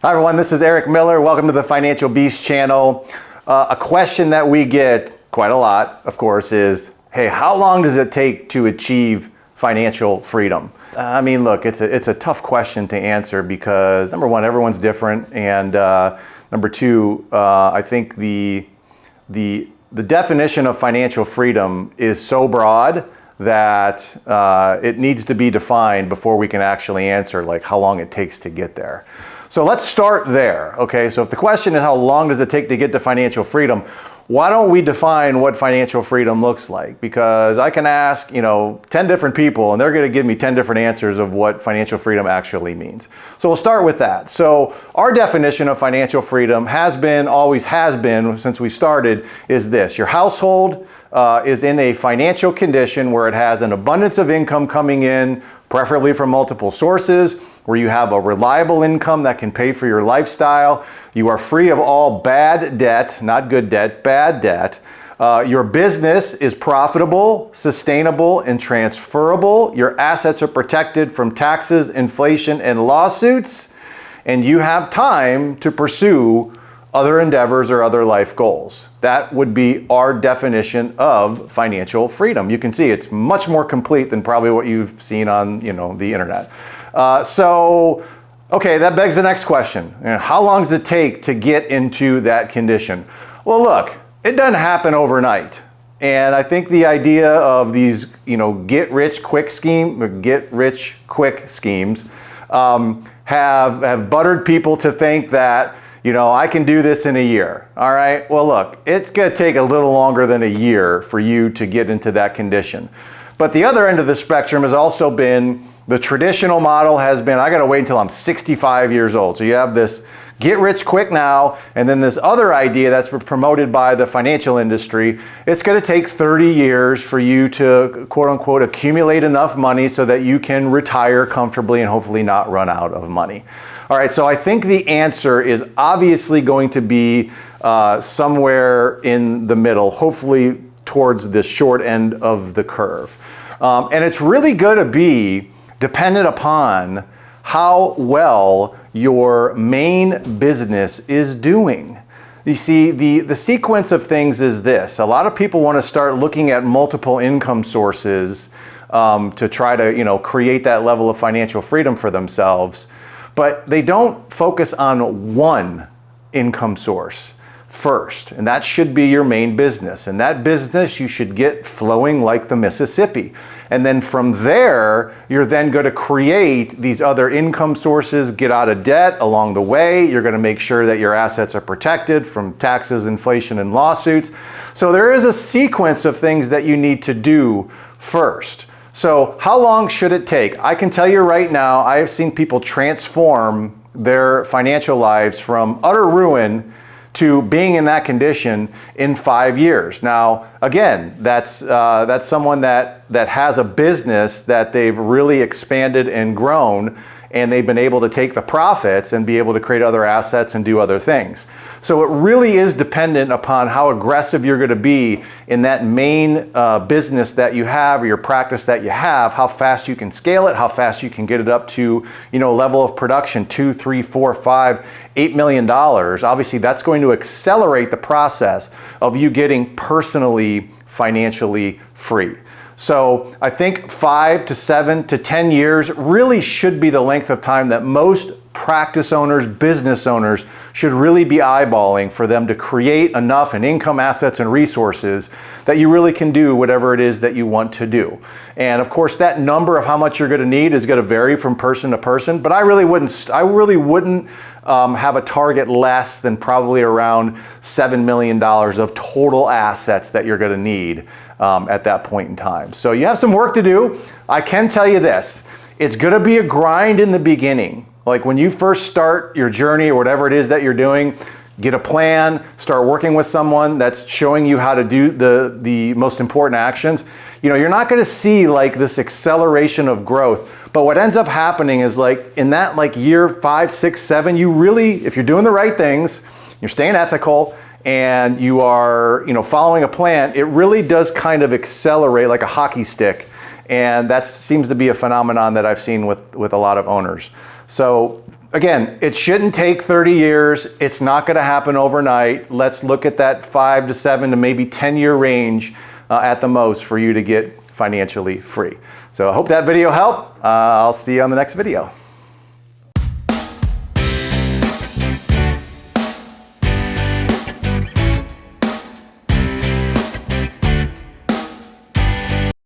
Hi everyone, this is Eric Miller. Welcome to the Financial Beast channel. A question that we get quite a lot, of course, is, hey, how long does it take to achieve financial freedom? I mean, look, it's a tough question to answer because number one, everyone's different, and number two, I think the definition of financial freedom is so broad that it needs to be defined before we can actually answer like how long it takes to get there. So let's start there, okay? So if the question is how long does it take to get to financial freedom, why don't we define what financial freedom looks like? Because I can ask, 10 different people and they're gonna give me 10 different answers of what financial freedom actually means. So we'll start with that. So our definition of financial freedom has been, always has been since we started, is this. Your household is in a financial condition where it has an abundance of income coming in, preferably from multiple sources, where you have a reliable income that can pay for your lifestyle. You are free of all bad debt, not good debt, bad debt. Your business is profitable, sustainable, and transferable. Your assets are protected from taxes, inflation, and lawsuits. And you have time to pursue other endeavors or other life goals. That would be our definition of financial freedom. You can see it's much more complete than probably what you've seen on the internet. Okay, that begs the next question. How long does it take to get into that condition? Well, look, it doesn't happen overnight. And I think the idea of these, get rich quick schemes have buttered people to think that, I can do this in a year. All right. Well, look, it's going to take a little longer than a year for you to get into that condition. But the other end of the spectrum has also been the traditional model has been, I got to wait until I'm 65 years old. So you have this get rich quick now, and then this other idea that's promoted by the financial industry. It's going to take 30 years for you to, quote unquote, accumulate enough money so that you can retire comfortably and hopefully not run out of money. All right, so I think the answer is obviously going to be somewhere in the middle, hopefully towards the short end of the curve. And it's really going to be dependent upon how well your main business is doing. You see, the sequence of things is this. A lot of people want to start looking at multiple income sources to try to, create that level of financial freedom for themselves. But they don't focus on one income source first, and that should be your main business. And that business you should get flowing like the Mississippi. And then from there, you're then going to create these other income sources, get out of debt along the way. You're going to make sure that your assets are protected from taxes, inflation, and lawsuits. So there is a sequence of things that you need to do first. So how long should it take? I can tell you right now, I have seen people transform their financial lives from utter ruin to being in that condition in 5 years. Now, again, that's someone that has a business that they've really expanded and grown, and they've been able to take the profits and be able to create other assets and do other things. So it really is dependent upon how aggressive you're going to be in that main business that you have or your practice that you have, how fast you can scale it, how fast you can get it up to, a level of production, $2, $3, $4, $5, $8 million. Obviously, that's going to accelerate the process of you getting personally financially free. So I think 5 to 7 to 10 years really should be the length of time that most practice owners, business owners should really be eyeballing for them to create enough in income, assets, and resources that you really can do whatever it is that you want to do. And of course, that number of how much you're going to need is going to vary from person to person, but I really wouldn't have a target less than probably around $7 million of total assets that you're going to need at that point in time. So you have some work to do. I can tell you this, it's going to be a grind in the beginning. Like when you first start your journey or whatever it is that you're doing, get a plan, start working with someone that's showing you how to do the most important actions. You're not going to see like this acceleration of growth. But what ends up happening is like in that like year 5, 6, 7, you really, if you're doing the right things, you're staying ethical, and you are, following a plan, it really does kind of accelerate like a hockey stick. And that seems to be a phenomenon that I've seen with a lot of owners. So again, it shouldn't take 30 years. It's not going to happen overnight. Let's look at that 5 to 7 to maybe 10-year range at the most for you to get financially free. So I hope that video helped. I'll see you on the next video.